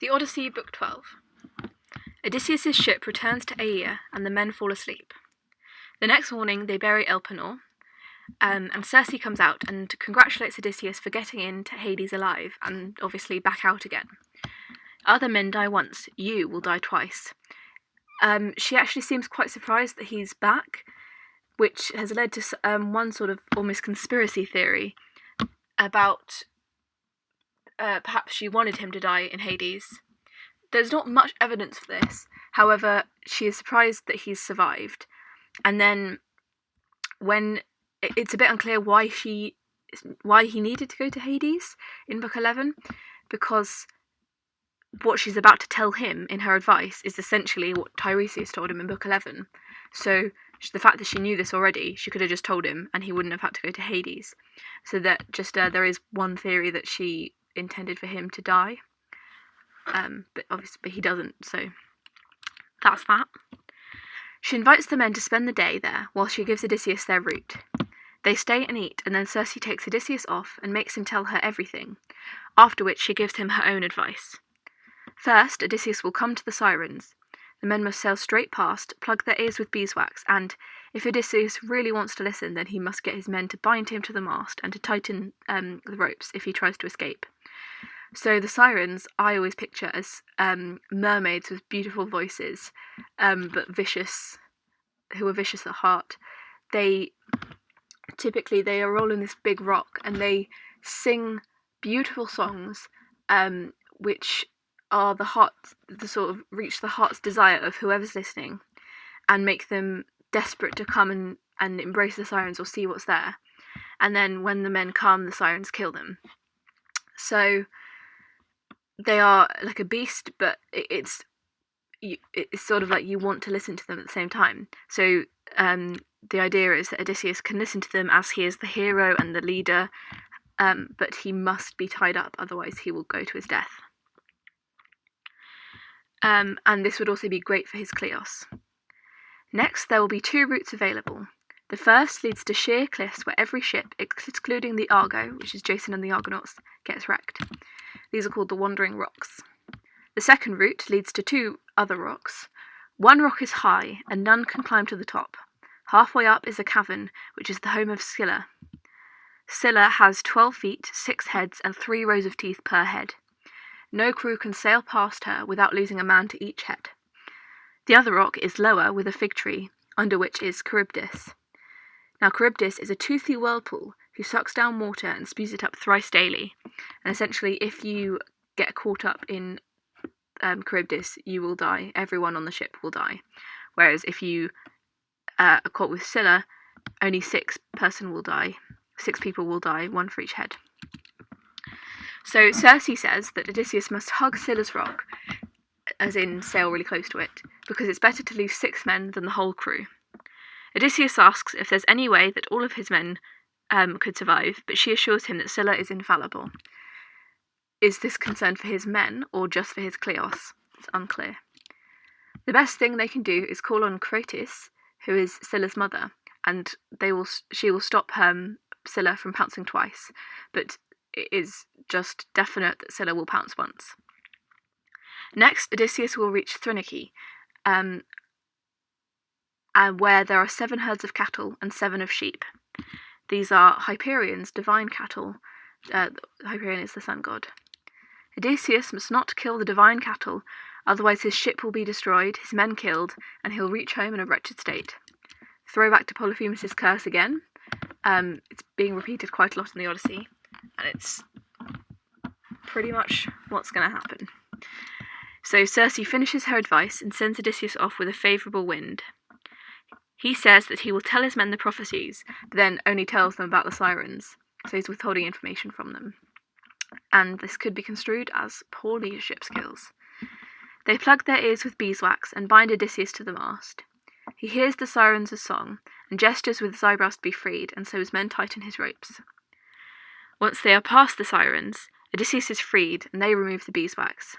The Odyssey, Book 12. Odysseus' ship returns to Aea, and the men fall asleep. The next morning they bury Elpenor, and Circe comes out and congratulates Odysseus for getting into Hades alive, and obviously back out again. Other men die once, you will die twice. She actually seems quite surprised that he's back, which has led to one sort of almost conspiracy theory about perhaps she wanted him to die in Hades. There's not much evidence for this, however, she is surprised that he's survived. And then, when it's a bit unclear why he needed to go to Hades in Book 11, because what she's about to tell him in her advice is essentially what Tiresias told him in Book 11. So the fact that she knew this already, she could have just told him and he wouldn't have had to go to Hades. So that just there is one theory that she intended for him to die. But he doesn't, so that's that. She invites the men to spend the day there while she gives Odysseus their route. They stay and eat, and then Circe takes Odysseus off and makes him tell her everything, after which she gives him her own advice. First, Odysseus will come to the Sirens. The men must sail straight past, plug their ears with beeswax, and if Odysseus really wants to listen, then he must get his men to bind him to the mast and to tighten the ropes if he tries to escape. So the Sirens, I always picture as mermaids with beautiful voices, but vicious, who are vicious at heart. They are all in this big rock, and they sing beautiful songs, which are the sort of reach the heart's desire of whoever's listening, and make them desperate to come and embrace the Sirens or see what's there. And then when the men come, the Sirens kill them. So they are like a beast, but it's sort of like you want to listen to them at the same time. So the idea is that Odysseus can listen to them as he is the hero and the leader, but he must be tied up, otherwise he will go to his death. And this would also be great for his Kleos. Next, there will be 2 routes available. The first leads to sheer cliffs where every ship, excluding the Argo, which is Jason and the Argonauts, gets wrecked. These are called the Wandering Rocks. The second route leads to 2 other rocks. One rock is high, and none can climb to the top. Halfway up is a cavern, which is the home of Scylla. Scylla has 12 feet, 6 heads, and 3 rows of teeth per head. No crew can sail past her without losing a man to each head. The other rock is lower, with a fig tree, under which is Charybdis. Now Charybdis is a toothy whirlpool who sucks down water and spews it up thrice daily. And essentially, if you get caught up in Charybdis, you will die. Everyone on the ship will die. Whereas if you are caught with Scylla, only 6 people will die. 1 for each head. So Circe says that Odysseus must hug Scylla's rock, as in sail really close to it, because it's better to lose 6 men than the whole crew. Odysseus asks if there's any way that all of his men could survive, but she assures him that Scylla is infallible. Is this concern for his men, or just for his Kleos? It's unclear. The best thing they can do is call on Crotis, who is Scylla's mother, and she will stop Scylla from pouncing twice, but it is just definite that Scylla will pounce once. Next, Odysseus will reach Thrinace, where there are 7 herds of cattle and 7 of sheep. These are Hyperion's divine cattle. Hyperion is the sun god. Odysseus must not kill the divine cattle, otherwise his ship will be destroyed, his men killed, and he'll reach home in a wretched state. Throwback to Polyphemus' curse again. It's being repeated quite a lot in the Odyssey, and it's pretty much what's going to happen. So Circe finishes her advice and sends Odysseus off with a favourable wind. He says that he will tell his men the prophecies, but then only tells them about the Sirens, so he's withholding information from them. And this could be construed as poor leadership skills. They plug their ears with beeswax and bind Odysseus to the mast. He hears the Sirens' song, and gestures with his eyebrows to be freed, and so his men tighten his ropes. Once they are past the Sirens, Odysseus is freed, and they remove the beeswax.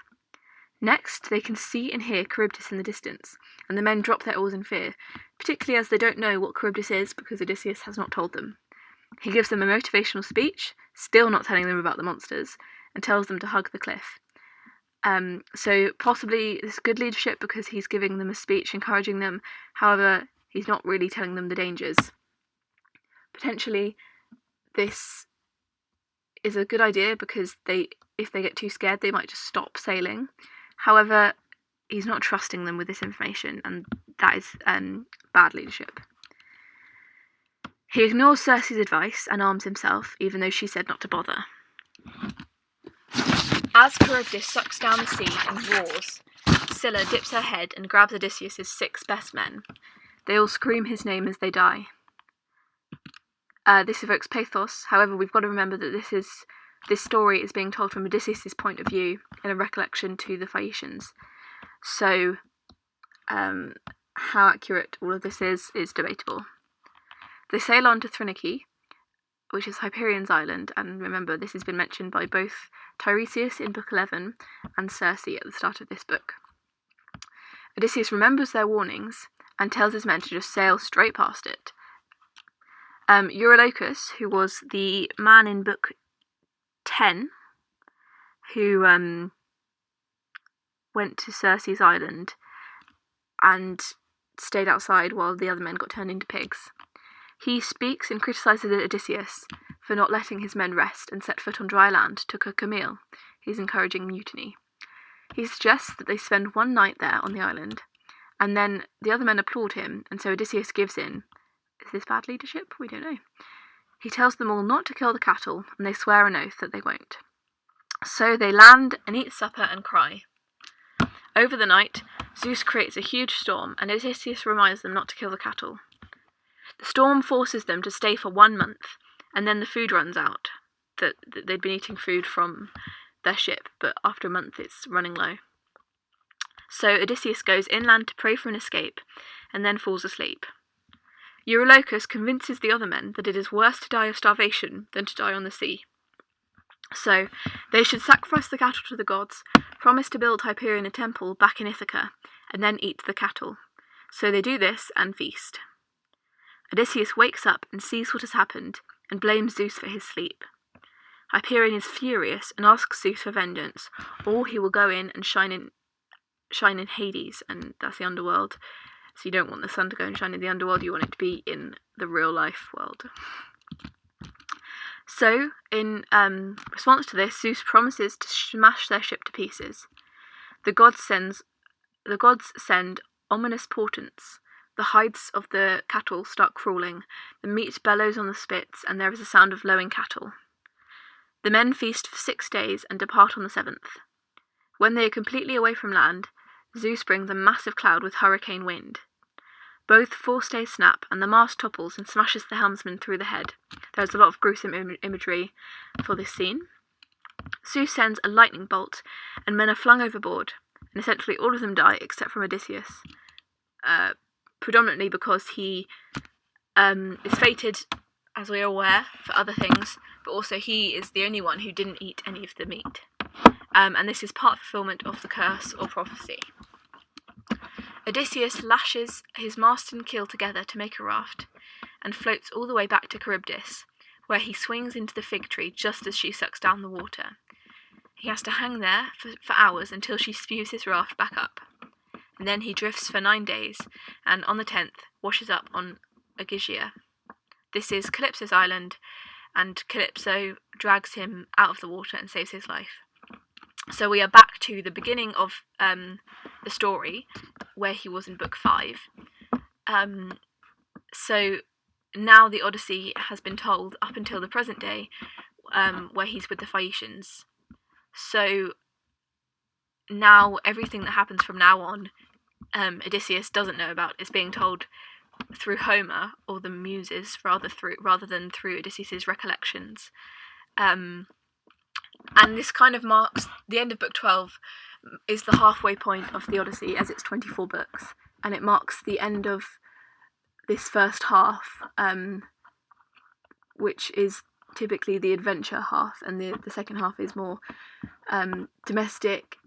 Next, they can see and hear Charybdis in the distance, and the men drop their oars in fear, particularly as they don't know what Charybdis is because Odysseus has not told them. He gives them a motivational speech, still not telling them about the monsters, and tells them to hug the cliff. So possibly this is good leadership because he's giving them a speech, encouraging them. However, he's not really telling them the dangers. Potentially, this is a good idea because if they get too scared, they might just stop sailing. However, he's not trusting them with this information, and that is bad leadership. He ignores Circe's advice and arms himself, even though she said not to bother. As Charybdis sucks down the sea and roars, Scylla dips her head and grabs Odysseus' 6 best men. They all scream his name as they die. This evokes pathos. However, we've got to remember that this story is being told from Odysseus' point of view in a recollection to the Phaeacians. So, how accurate all of this is debatable. They sail on to Thrinace, which is Hyperion's island, and remember, this has been mentioned by both Tiresias in Book 11 and Circe at the start of this book. Odysseus remembers their warnings and tells his men to just sail straight past it. Eurylochus, who was the man in Book 10, who went to Circe's island and stayed outside while the other men got turned into pigs. He speaks and criticises Odysseus for not letting his men rest and set foot on dry land to cook a meal. He's encouraging mutiny. He suggests that they spend one night there on the island, and then the other men applaud him, and so Odysseus gives in. Is this bad leadership? We don't know. He tells them all not to kill the cattle, and they swear an oath that they won't. So they land and eat supper and cry. Over the night, Zeus creates a huge storm, and Odysseus reminds them not to kill the cattle. The storm forces them to stay for 1 month, and then the food runs out. That they'd been eating food from their ship, but after a month it's running low. So Odysseus goes inland to pray for an escape, and then falls asleep. Eurylochus convinces the other men that it is worse to die of starvation than to die on the sea. So they should sacrifice the cattle to the gods, promise to build Hyperion a temple back in Ithaca, and then eat the cattle. So they do this and feast. Odysseus wakes up and sees what has happened, and blames Zeus for his sleep. Hyperion is furious and asks Zeus for vengeance, or he will go in and shine in Hades, and that's the underworld. So you don't want the sun to go and shine in the underworld, you want it to be in the real life world. So, in response to this, Zeus promises to smash their ship to pieces. The gods send ominous portents. The hides of the cattle start crawling, the meat bellows on the spits, and there is a sound of lowing cattle. The men feast for 6 days and depart on the 7th. When they are completely away from land, Zeus brings a massive cloud with hurricane wind. Both forestays snap, and the mast topples and smashes the helmsman through the head. There's a lot of gruesome imagery for this scene. Zeus sends a lightning bolt, and men are flung overboard, and essentially all of them die except from Odysseus. Predominantly because he is fated, as we are aware, for other things, but also he is the only one who didn't eat any of the meat. And this is part fulfillment of the curse or prophecy. Odysseus lashes his mast and keel together to make a raft, and floats all the way back to Charybdis, where he swings into the fig tree just as she sucks down the water. He has to hang there for hours until she spews his raft back up. And then he drifts for 9 days, and on the 10th washes up on Ogygia. This is Calypso's island, and Calypso drags him out of the water and saves his life. So we are back to the beginning of the story, where he was in Book 5. So now the Odyssey has been told up until the present day, where he's with the Phaeacians. So now everything that happens from now on, Odysseus doesn't know about. It's being told through Homer or the Muses rather than through Odysseus' recollections. And this kind of marks the end of Book 12, is the halfway point of the Odyssey, as it's 24 books, and it marks the end of this first half, which is typically the adventure half, and the second half is more domestic.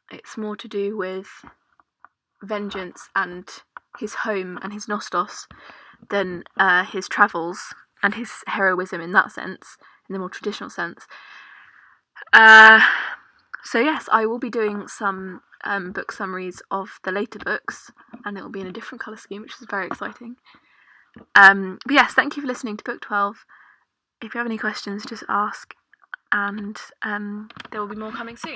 It's more to do with vengeance and his home and his nostos than his travels and his heroism in that sense, in the more traditional sense. So yes, I will be doing some book summaries of the later books, and it will be in a different colour scheme, which is very exciting. But yes, thank you for listening to Book 12. If you have any questions, just ask, and there will be more coming soon.